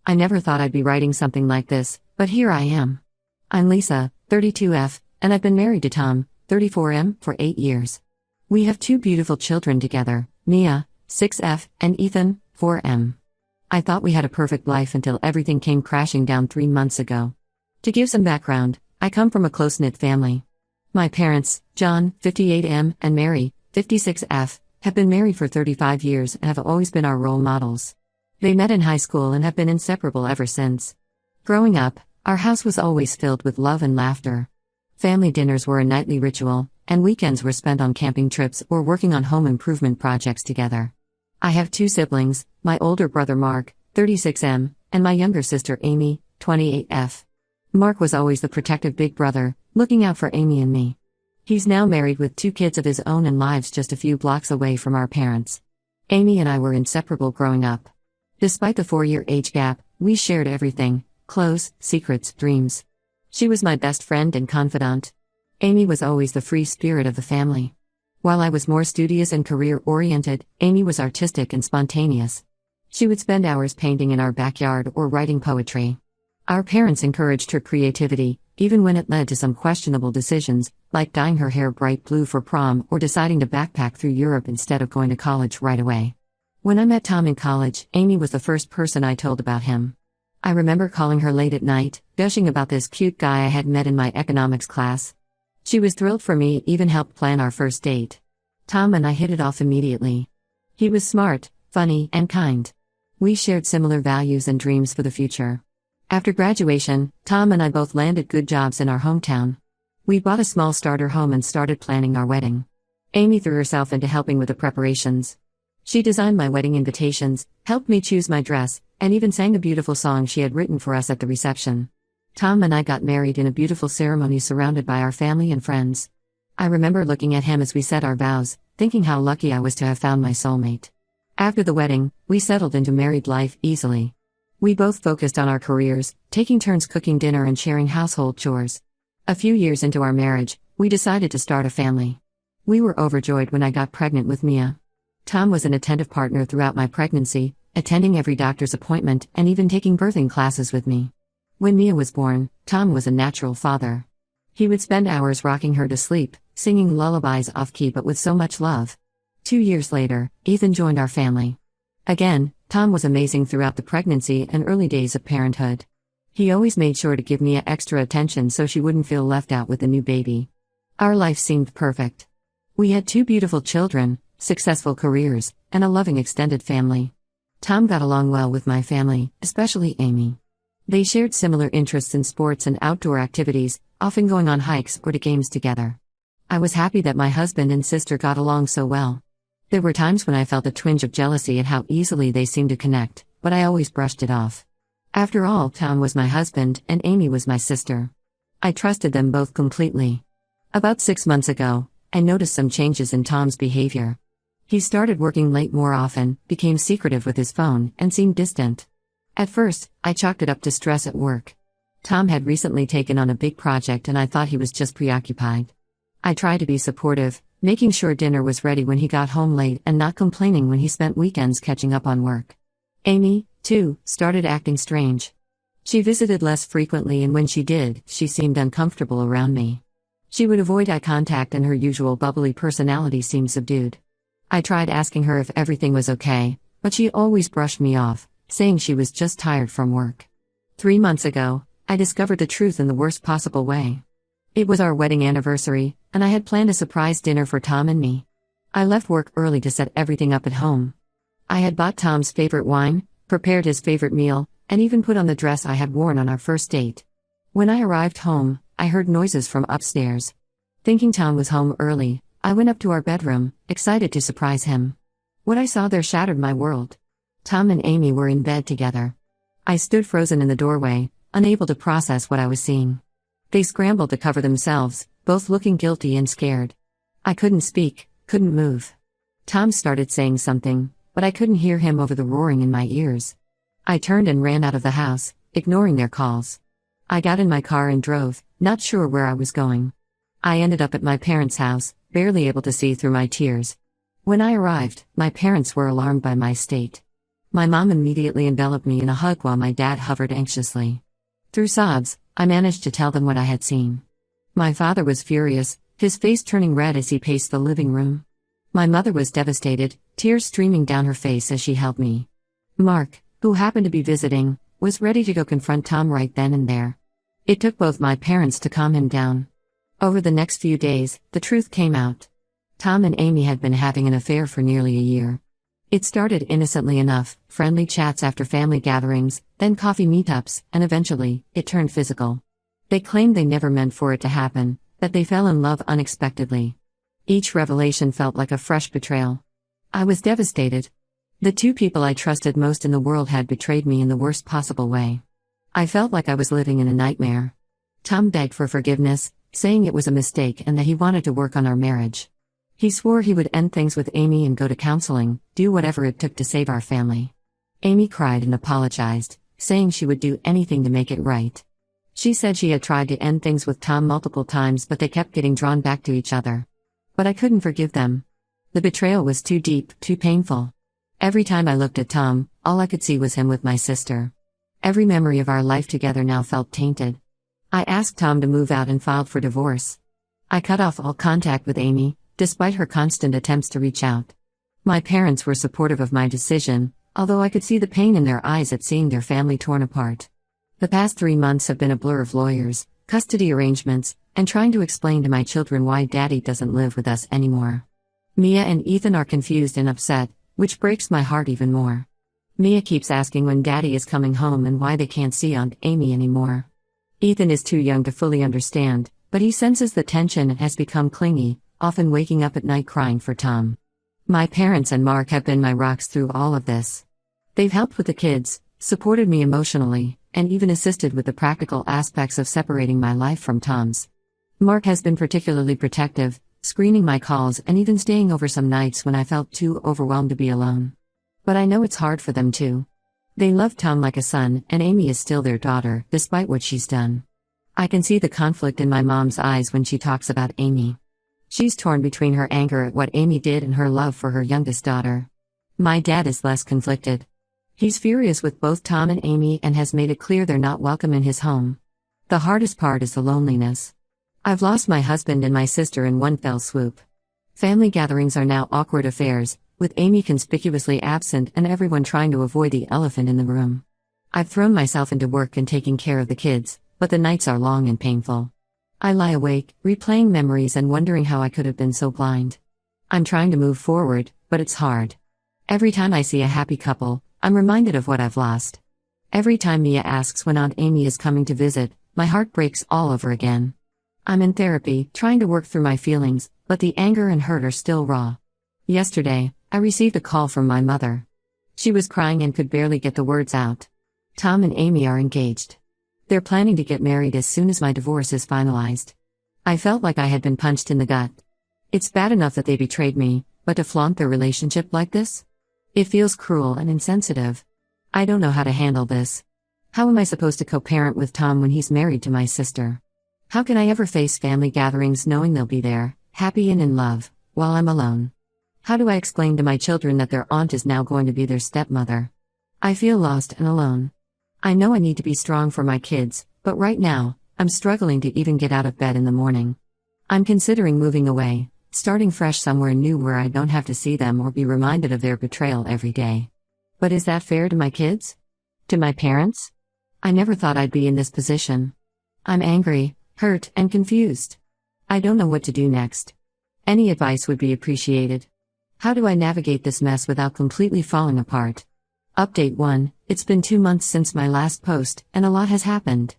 I never thought I'd be writing something like this, but here I am. I'm Lisa, 32F, and I've been married to Tom, 34M, for 8 years. We have 2 beautiful children together, Mia, 6F, and Ethan, 4M. I thought we had a perfect life until everything came crashing down 3 months ago. To give some background, I come from a close-knit family. My parents, John, 58M, and Mary, 56F, have been married for 35 years and have always been our role models. They met in high school and have been inseparable ever since. Growing up, our house was always filled with love and laughter. Family dinners were a nightly ritual, and weekends were spent on camping trips or working on home improvement projects together. I have 2 siblings, my older brother Mark, 36M, and my younger sister Amy, 28F. Mark was always the protective big brother, looking out for Amy and me. He's now married with 2 kids of his own and lives just a few blocks away from our parents. Amy and I were inseparable growing up. Despite the 4-year age gap, we shared everything: clothes, secrets, dreams. She was my best friend and confidant. Amy was always the free spirit of the family. While I was more studious and career-oriented, Amy was artistic and spontaneous. She would spend hours painting in our backyard or writing poetry. Our parents encouraged her creativity, even when it led to some questionable decisions, like dyeing her hair bright blue for prom or deciding to backpack through Europe instead of going to college right away. When I met Tom in college, Amy was the first person I told about him. I remember calling her late at night, gushing about this cute guy I had met in my economics class. She was thrilled for me, even helped plan our first date. Tom and I hit it off immediately. He was smart, funny, and kind. We shared similar values and dreams for the future. After graduation, Tom and I both landed good jobs in our hometown. We bought a small starter home and started planning our wedding. Amy threw herself into helping with the preparations. She designed my wedding invitations, helped me choose my dress, and even sang a beautiful song she had written for us at the reception. Tom and I got married in a beautiful ceremony surrounded by our family and friends. I remember looking at him as we said our vows, thinking how lucky I was to have found my soulmate. After the wedding, we settled into married life easily. We both focused on our careers, taking turns cooking dinner and sharing household chores. A few years into our marriage, we decided to start a family. We were overjoyed when I got pregnant with Mia. Tom was an attentive partner throughout my pregnancy, attending every doctor's appointment and even taking birthing classes with me. When Mia was born, Tom was a natural father. He would spend hours rocking her to sleep, singing lullabies off-key but with so much love. 2 years later, Ethan joined our family. Again, Tom was amazing throughout the pregnancy and early days of parenthood. He always made sure to give Mia extra attention so she wouldn't feel left out with the new baby. Our life seemed perfect. We had 2 beautiful children, successful careers, and a loving extended family. Tom got along well with my family, especially Amy. They shared similar interests in sports and outdoor activities, often going on hikes or to games together. I was happy that my husband and sister got along so well. There were times when I felt a twinge of jealousy at how easily they seemed to connect, but I always brushed it off. After all, Tom was my husband and Amy was my sister. I trusted them both completely. About 6 months ago, I noticed some changes in Tom's behavior. He started working late more often, became secretive with his phone, and seemed distant. At first, I chalked it up to stress at work. Tom had recently taken on a big project and I thought he was just preoccupied. I tried to be supportive, making sure dinner was ready when he got home late and not complaining when he spent weekends catching up on work. Amy, too, started acting strange. She visited less frequently and when she did, she seemed uncomfortable around me. She would avoid eye contact and her usual bubbly personality seemed subdued. I tried asking her if everything was okay, but she always brushed me off, saying she was just tired from work. 3 months ago, I discovered the truth in the worst possible way. It was our wedding anniversary, and I had planned a surprise dinner for Tom and me. I left work early to set everything up at home. I had bought Tom's favorite wine, prepared his favorite meal, and even put on the dress I had worn on our first date. When I arrived home, I heard noises from upstairs. Thinking Tom was home early, I went up to our bedroom, excited to surprise him. What I saw there shattered my world. Tom and Amy were in bed together. I stood frozen in the doorway, unable to process what I was seeing. They scrambled to cover themselves, both looking guilty and scared. I couldn't speak, couldn't move. Tom started saying something, but I couldn't hear him over the roaring in my ears. I turned and ran out of the house, ignoring their calls. I got in my car and drove, not sure where I was going. I ended up at my parents' house, barely able to see through my tears. When I arrived, my parents were alarmed by my state. My mom immediately enveloped me in a hug while my dad hovered anxiously. Through sobs, I managed to tell them what I had seen. My father was furious, his face turning red as he paced the living room. My mother was devastated, tears streaming down her face as she held me. Mark, who happened to be visiting, was ready to go confront Tom right then and there. It took both my parents to calm him down. Over the next few days, the truth came out. Tom and Amy had been having an affair for nearly a year. It started innocently enough, friendly chats after family gatherings, then coffee meetups, and eventually, it turned physical. They claimed they never meant for it to happen, that they fell in love unexpectedly. Each revelation felt like a fresh betrayal. I was devastated. The two people I trusted most in the world had betrayed me in the worst possible way. I felt like I was living in a nightmare. Tom begged for forgiveness, saying it was a mistake and that he wanted to work on our marriage. He swore he would end things with Amy and go to counseling, do whatever it took to save our family. Amy cried and apologized, saying she would do anything to make it right. She said she had tried to end things with Tom multiple times but they kept getting drawn back to each other. But I couldn't forgive them. The betrayal was too deep, too painful. Every time I looked at Tom, all I could see was him with my sister. Every memory of our life together now felt tainted. I asked Tom to move out and filed for divorce. I cut off all contact with Amy, despite her constant attempts to reach out. My parents were supportive of my decision, although I could see the pain in their eyes at seeing their family torn apart. The past 3 months have been a blur of lawyers, custody arrangements, and trying to explain to my children why Daddy doesn't live with us anymore. Mia and Ethan are confused and upset, which breaks my heart even more. Mia keeps asking when Daddy is coming home and why they can't see Aunt Amy anymore. Ethan is too young to fully understand, but he senses the tension and has become clingy, often waking up at night crying for Tom. My parents and Mark have been my rocks through all of this. They've helped with the kids, supported me emotionally, and even assisted with the practical aspects of separating my life from Tom's. Mark has been particularly protective, screening my calls and even staying over some nights when I felt too overwhelmed to be alone. But I know it's hard for them too. They love Tom like a son, and Amy is still their daughter, despite what she's done. I can see the conflict in my mom's eyes when she talks about Amy. She's torn between her anger at what Amy did and her love for her youngest daughter. My dad is less conflicted. He's furious with both Tom and Amy and has made it clear they're not welcome in his home. The hardest part is the loneliness. I've lost my husband and my sister in one fell swoop. Family gatherings are now awkward affairs, with Amy conspicuously absent and everyone trying to avoid the elephant in the room. I've thrown myself into work and taking care of the kids, but the nights are long and painful. I lie awake, replaying memories and wondering how I could have been so blind. I'm trying to move forward, but it's hard. Every time I see a happy couple, I'm reminded of what I've lost. Every time Mia asks when Aunt Amy is coming to visit, my heart breaks all over again. I'm in therapy, trying to work through my feelings, but the anger and hurt are still raw. Yesterday, I received a call from my mother. She was crying and could barely get the words out. Tom and Amy are engaged. They're planning to get married as soon as my divorce is finalized. I felt like I had been punched in the gut. It's bad enough that they betrayed me, but to flaunt their relationship like this? It feels cruel and insensitive. I don't know how to handle this. How am I supposed to co-parent with Tom when he's married to my sister? How can I ever face family gatherings knowing they'll be there, happy and in love, while I'm alone? How do I explain to my children that their aunt is now going to be their stepmother? I feel lost and alone. I know I need to be strong for my kids, but right now, I'm struggling to even get out of bed in the morning. I'm considering moving away, starting fresh somewhere new where I don't have to see them or be reminded of their betrayal every day. But is that fair to my kids? To my parents? I never thought I'd be in this position. I'm angry, hurt, and confused. I don't know what to do next. Any advice would be appreciated. How do I navigate this mess without completely falling apart? Update 1. It's been 2 months since my last post, and a lot has happened.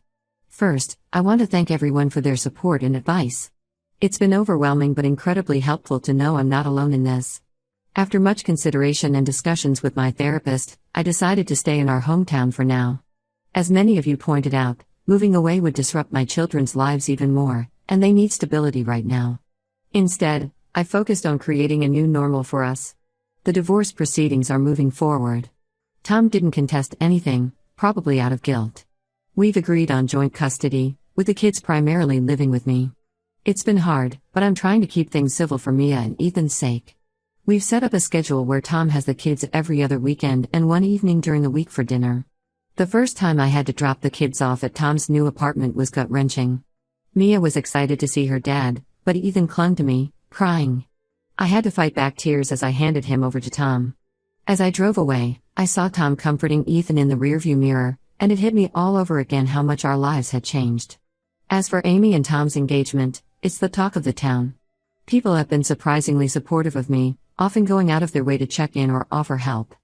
First, I want to thank everyone for their support and advice. It's been overwhelming but incredibly helpful to know I'm not alone in this. After much consideration and discussions with my therapist, I decided to stay in our hometown for now. As many of you pointed out, moving away would disrupt my children's lives even more, and they need stability right now. Instead, I focused on creating a new normal for us. The divorce proceedings are moving forward. Tom didn't contest anything, probably out of guilt. We've agreed on joint custody, with the kids primarily living with me. It's been hard, but I'm trying to keep things civil for Mia and Ethan's sake. We've set up a schedule where Tom has the kids every other weekend and one evening during the week for dinner. The first time I had to drop the kids off at Tom's new apartment was gut-wrenching. Mia was excited to see her dad, but Ethan clung to me, crying. I had to fight back tears as I handed him over to Tom. As I drove away, I saw Tom comforting Ethan in the rearview mirror, and it hit me all over again how much our lives had changed. As for Amy and Tom's engagement, it's the talk of the town. People have been surprisingly supportive of me, often going out of their way to check in or offer help.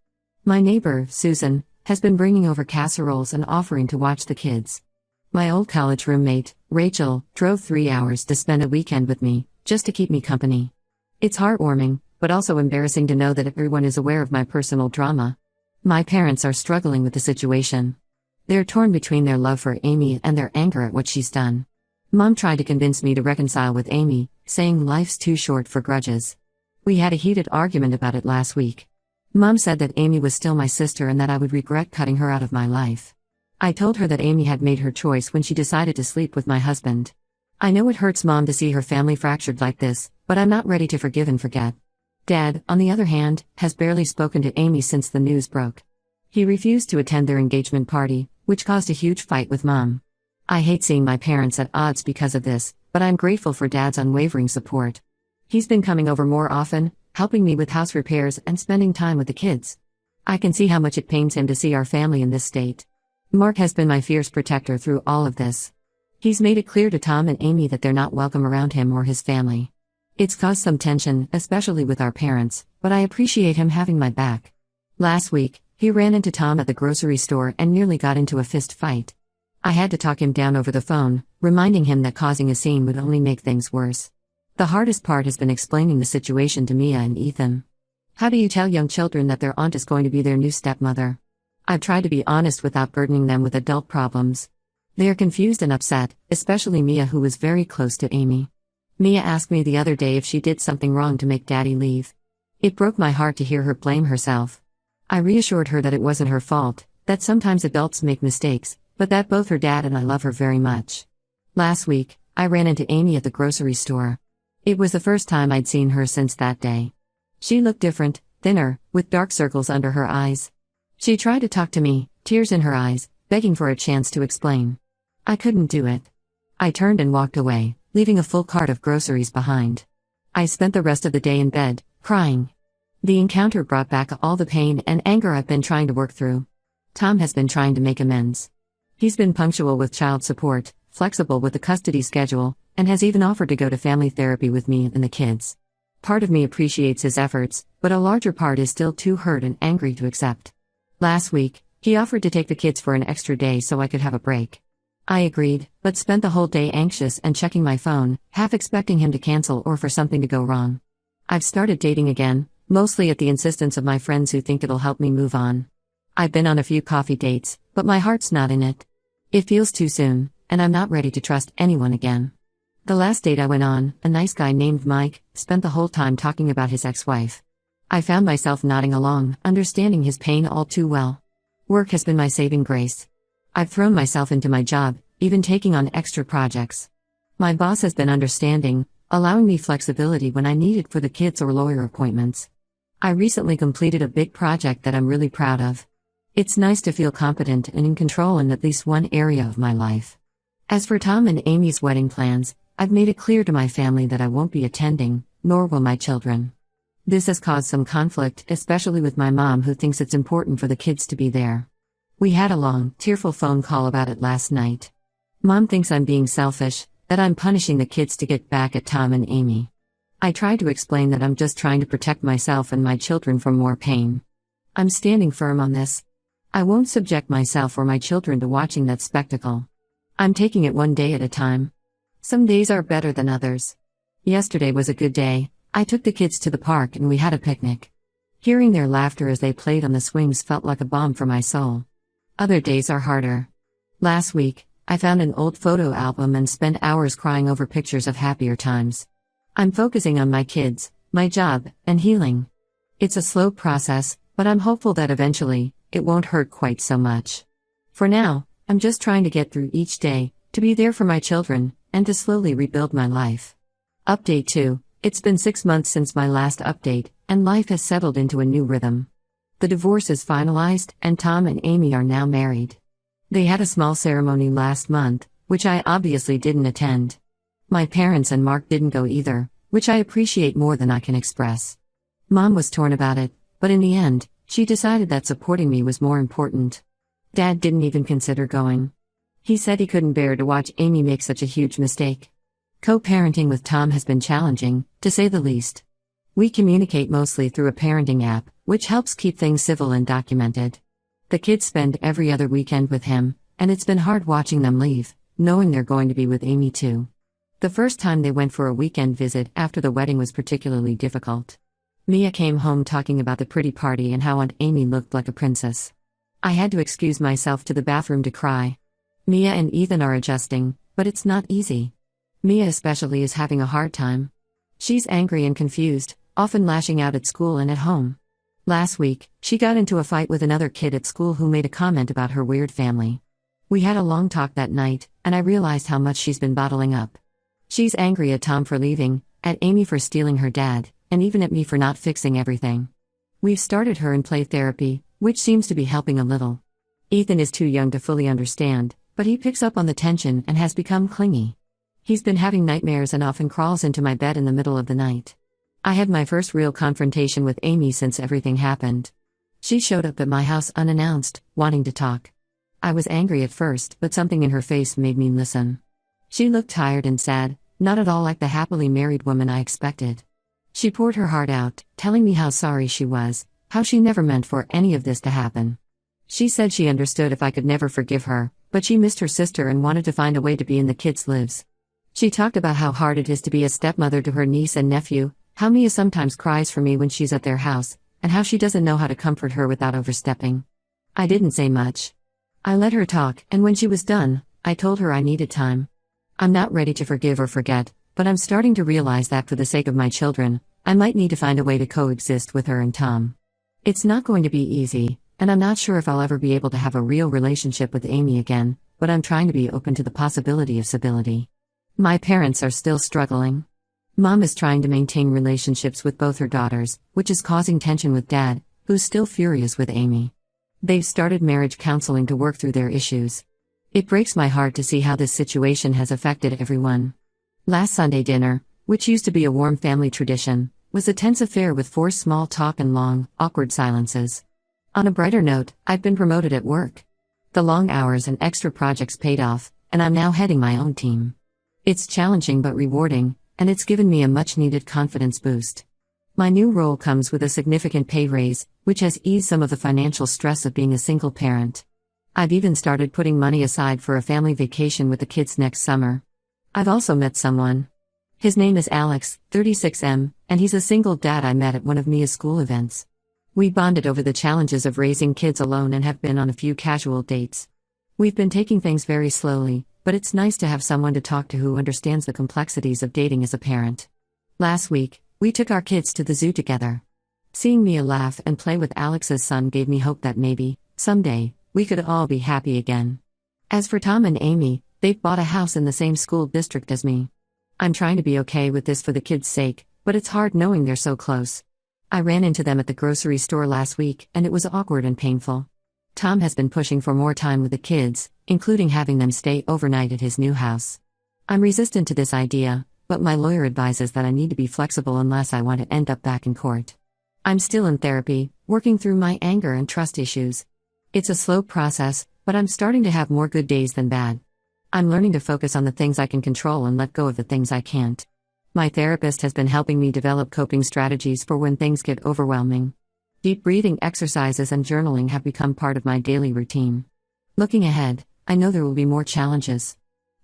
My neighbor, Susan, has been bringing over casseroles and offering to watch the kids. My old college roommate, Rachel, drove 3 hours to spend a weekend with me, just to keep me company. It's heartwarming, but also embarrassing to know that everyone is aware of my personal drama. My parents are struggling with the situation. They're torn between their love for Amy and their anger at what she's done. Mom tried to convince me to reconcile with Amy, saying life's too short for grudges. We had a heated argument about it last week. Mom said that Amy was still my sister and that I would regret cutting her out of my life. I told her that Amy had made her choice when she decided to sleep with my husband. I know it hurts Mom to see her family fractured like this, but I'm not ready to forgive and forget. Dad, on the other hand, has barely spoken to Amy since the news broke. He refused to attend their engagement party, which caused a huge fight with Mom. I hate seeing my parents at odds because of this, but I'm grateful for Dad's unwavering support. He's been coming over more often, helping me with house repairs and spending time with the kids. I can see how much it pains him to see our family in this state. Mark has been my fierce protector through all of this. He's made it clear to Tom and Amy that they're not welcome around him or his family. It's caused some tension, especially with our parents, but I appreciate him having my back. Last week, he ran into Tom at the grocery store and nearly got into a fist fight. I had to talk him down over the phone, reminding him that causing a scene would only make things worse. The hardest part has been explaining the situation to Mia and Ethan. How do you tell young children that their aunt is going to be their new stepmother? I've tried to be honest without burdening them with adult problems. They are confused and upset, especially Mia, who was very close to Amy. Mia asked me the other day if she did something wrong to make Daddy leave. It broke my heart to hear her blame herself. I reassured her that it wasn't her fault, that sometimes adults make mistakes, but that both her dad and I love her very much. Last week, I ran into Amy at the grocery store. It was the first time I'd seen her since that day. She looked different, thinner, with dark circles under her eyes. She tried to talk to me, tears in her eyes, begging for a chance to explain. I couldn't do it. I turned and walked away, leaving a full cart of groceries behind. I spent the rest of the day in bed, crying. The encounter brought back all the pain and anger I've been trying to work through. Tom has been trying to make amends. He's been punctual with child support, flexible with the custody schedule, and has even offered to go to family therapy with me and the kids. Part of me appreciates his efforts, but a larger part is still too hurt and angry to accept. Last week, he offered to take the kids for an extra day so I could have a break. I agreed, but spent the whole day anxious and checking my phone, half expecting him to cancel or for something to go wrong. I've started dating again, mostly at the insistence of my friends who think it'll help me move on. I've been on a few coffee dates, but my heart's not in it. It feels too soon, and I'm not ready to trust anyone again. The last date I went on, a nice guy named Mike, spent the whole time talking about his ex-wife. I found myself nodding along, understanding his pain all too well. Work has been my saving grace. I've thrown myself into my job, even taking on extra projects. My boss has been understanding, allowing me flexibility when I need it for the kids or lawyer appointments. I recently completed a big project that I'm really proud of. It's nice to feel competent and in control in at least one area of my life. As for Tom and Amy's wedding plans, I've made it clear to my family that I won't be attending, nor will my children. This has caused some conflict, especially with my mom, who thinks it's important for the kids to be there. We had a long, tearful phone call about it last night. Mom thinks I'm being selfish, that I'm punishing the kids to get back at Tom and Amy. I tried to explain that I'm just trying to protect myself and my children from more pain. I'm standing firm on this. I won't subject myself or my children to watching that spectacle. I'm taking it one day at a time. Some days are better than others. Yesterday was a good day. I took the kids to the park and we had a picnic. Hearing their laughter as they played on the swings felt like a balm for my soul. Other days are harder. Last week, I found an old photo album and spent hours crying over pictures of happier times. I'm focusing on my kids, my job, and healing. It's a slow process, but I'm hopeful that eventually, it won't hurt quite so much. For now, I'm just trying to get through each day, to be there for my children, and to slowly rebuild my life. Update 2. It's been 6 months since my last update, and life has settled into a new rhythm. The divorce is finalized, and Tom and Amy are now married. They had a small ceremony last month, which I obviously didn't attend. My parents and Mark didn't go either, which I appreciate more than I can express. Mom was torn about it, but in the end, she decided that supporting me was more important. Dad didn't even consider going. He said he couldn't bear to watch Amy make such a huge mistake. Co-parenting with Tom has been challenging, to say the least. We communicate mostly through a parenting app, which helps keep things civil and documented. The kids spend every other weekend with him, and it's been hard watching them leave, knowing they're going to be with Amy too. The first time they went for a weekend visit after the wedding was particularly difficult. Mia came home talking about the pretty party and how Aunt Amy looked like a princess. I had to excuse myself to the bathroom to cry. Mia and Ethan are adjusting, but it's not easy. Mia especially is having a hard time. She's angry and confused, often lashing out at school and at home. Last week, she got into a fight with another kid at school who made a comment about her weird family. We had a long talk that night, and I realized how much she's been bottling up. She's angry at Tom for leaving, at Amy for stealing her dad, and even at me for not fixing everything. We've started her in play therapy, which seems to be helping a little. Ethan is too young to fully understand, but he picks up on the tension and has become clingy. He's been having nightmares and often crawls into my bed in the middle of the night. I had my first real confrontation with Amy since everything happened. She showed up at my house unannounced, wanting to talk. I was angry at first, but something in her face made me listen. She looked tired and sad, not at all like the happily married woman I expected. She poured her heart out, telling me how sorry she was, how she never meant for any of this to happen. She said she understood if I could never forgive her, but she missed her sister and wanted to find a way to be in the kids' lives. She talked about how hard it is to be a stepmother to her niece and nephew, how Mia sometimes cries for me when she's at their house, and how she doesn't know how to comfort her without overstepping. I didn't say much. I let her talk, and when she was done, I told her I needed time. I'm not ready to forgive or forget, but I'm starting to realize that for the sake of my children, I might need to find a way to coexist with her and Tom. It's not going to be easy, and I'm not sure if I'll ever be able to have a real relationship with Amy again, but I'm trying to be open to the possibility of stability. My parents are still struggling. Mom is trying to maintain relationships with both her daughters, which is causing tension with Dad, who's still furious with Amy. They've started marriage counseling to work through their issues. It breaks my heart to see how this situation has affected everyone. Last Sunday dinner, which used to be a warm family tradition, was a tense affair with forced small talk and long, awkward silences. On a brighter note, I've been promoted at work. The long hours and extra projects paid off, and I'm now heading my own team. It's challenging but rewarding, and it's given me a much-needed confidence boost. My new role comes with a significant pay raise, which has eased some of the financial stress of being a single parent. I've even started putting money aside for a family vacation with the kids next summer. I've also met someone. His name is Alex, 36M, and he's a single dad I met at one of Mia's school events. We bonded over the challenges of raising kids alone and have been on a few casual dates. We've been taking things very slowly, but it's nice to have someone to talk to who understands the complexities of dating as a parent. Last week, we took our kids to the zoo together. Seeing Mia laugh and play with Alex's son gave me hope that maybe, someday, we could all be happy again. As for Tom and Amy, they've bought a house in the same school district as me. I'm trying to be okay with this for the kids' sake, but it's hard knowing they're so close. I ran into them at the grocery store last week, and it was awkward and painful. Tom has been pushing for more time with the kids, including having them stay overnight at his new house. I'm resistant to this idea, but my lawyer advises that I need to be flexible unless I want to end up back in court. I'm still in therapy, working through my anger and trust issues. It's a slow process, but I'm starting to have more good days than bad. I'm learning to focus on the things I can control and let go of the things I can't. My therapist has been helping me develop coping strategies for when things get overwhelming. Deep breathing exercises and journaling have become part of my daily routine. Looking ahead, I know there will be more challenges.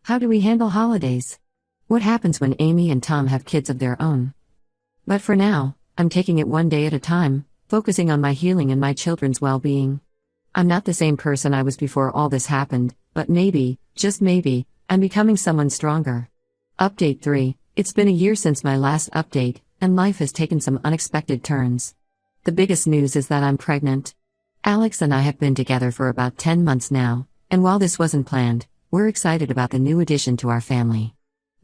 How do we handle holidays? What happens when Amy and Tom have kids of their own? But for now, I'm taking it one day at a time, focusing on my healing and my children's well-being. I'm not the same person I was before all this happened, but maybe, just maybe, I'm becoming someone stronger. Update 3. It's been a year since my last update, and life has taken some unexpected turns. The biggest news is that I'm pregnant. Alex and I have been together for about 10 months now, and while this wasn't planned, we're excited about the new addition to our family.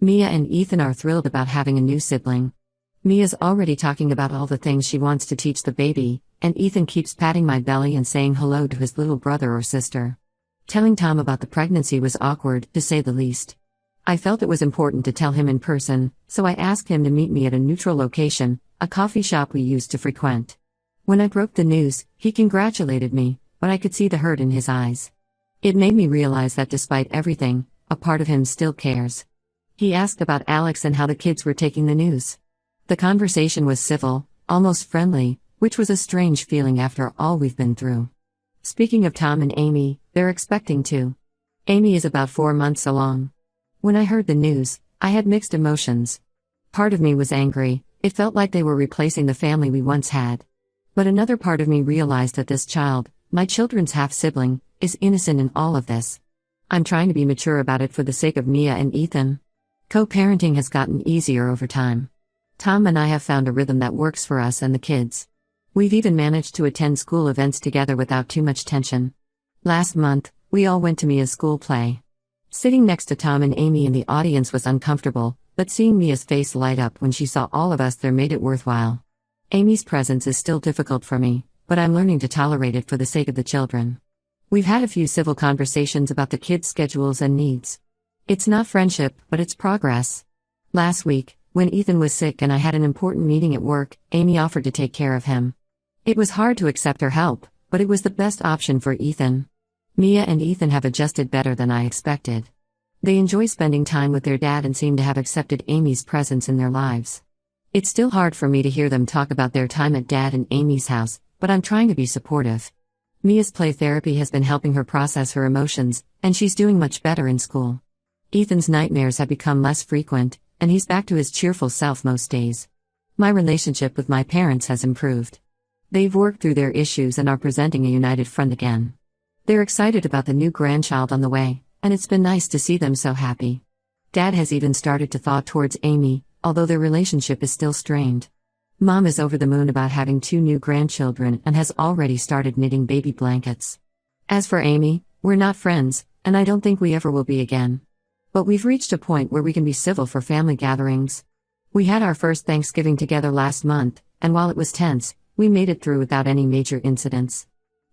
Mia and Ethan are thrilled about having a new sibling. Mia's already talking about all the things she wants to teach the baby, and Ethan keeps patting my belly and saying hello to his little brother or sister. Telling Tom about the pregnancy was awkward, to say the least. I felt it was important to tell him in person, so I asked him to meet me at a neutral location, a coffee shop we used to frequent. When I broke the news, he congratulated me, but I could see the hurt in his eyes. It made me realize that despite everything, a part of him still cares. He asked about Alex and how the kids were taking the news. The conversation was civil, almost friendly, which was a strange feeling after all we've been through. Speaking of Tom and Amy, they're expecting too. Amy is about 4 months along. When I heard the news, I had mixed emotions. Part of me was angry, it felt like they were replacing the family we once had. But another part of me realized that this child, my children's half-sibling, is innocent in all of this. I'm trying to be mature about it for the sake of Mia and Ethan. Co-parenting has gotten easier over time. Tom and I have found a rhythm that works for us and the kids. We've even managed to attend school events together without too much tension. Last month, we all went to Mia's school play. Sitting next to Tom and Amy in the audience was uncomfortable, but seeing Mia's face light up when she saw all of us there made it worthwhile. Amy's presence is still difficult for me, but I'm learning to tolerate it for the sake of the children. We've had a few civil conversations about the kids' schedules and needs. It's not friendship, but it's progress. Last week, when Ethan was sick and I had an important meeting at work, Amy offered to take care of him. It was hard to accept her help, but it was the best option for Ethan. Mia and Ethan have adjusted better than I expected. They enjoy spending time with their dad and seem to have accepted Amy's presence in their lives. It's still hard for me to hear them talk about their time at Dad and Amy's house, but I'm trying to be supportive. Mia's play therapy has been helping her process her emotions, and she's doing much better in school. Ethan's nightmares have become less frequent, and he's back to his cheerful self most days. My relationship with my parents has improved. They've worked through their issues and are presenting a united front again. They're excited about the new grandchild on the way, and it's been nice to see them so happy. Dad has even started to thaw towards Amy, although their relationship is still strained. Mom is over the moon about having 2 new grandchildren and has already started knitting baby blankets. As for Amy, we're not friends, and I don't think we ever will be again. But we've reached a point where we can be civil for family gatherings. We had our first Thanksgiving together last month, and while it was tense, we made it through without any major incidents.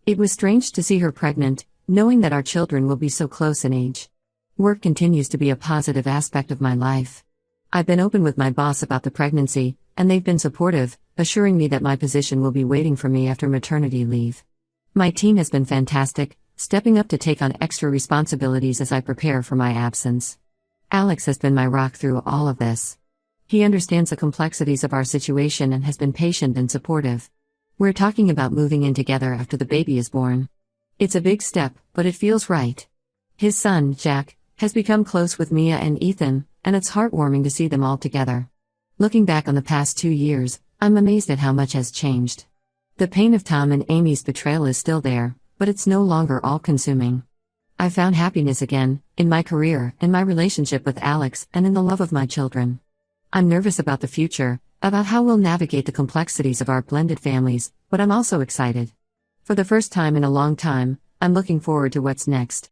It was strange to see her pregnant, knowing that our children will be so close in age. Work continues to be a positive aspect of my life. I've been open with my boss about the pregnancy, and they've been supportive, assuring me that my position will be waiting for me after maternity leave. My team has been fantastic, stepping up to take on extra responsibilities as I prepare for my absence. Alex has been my rock through all of this. He understands the complexities of our situation and has been patient and supportive. We're talking about moving in together after the baby is born. It's a big step, but it feels right. His son, Jack, has become close with Mia and Ethan, and it's heartwarming to see them all together. Looking back on the past 2 years, I'm amazed at how much has changed. The pain of Tom and Amy's betrayal is still there, but it's no longer all-consuming. I found happiness again, in my career, in my relationship with Alex, and in the love of my children. I'm nervous about the future, about how we'll navigate the complexities of our blended families, but I'm also excited. For the first time in a long time, I'm looking forward to what's next.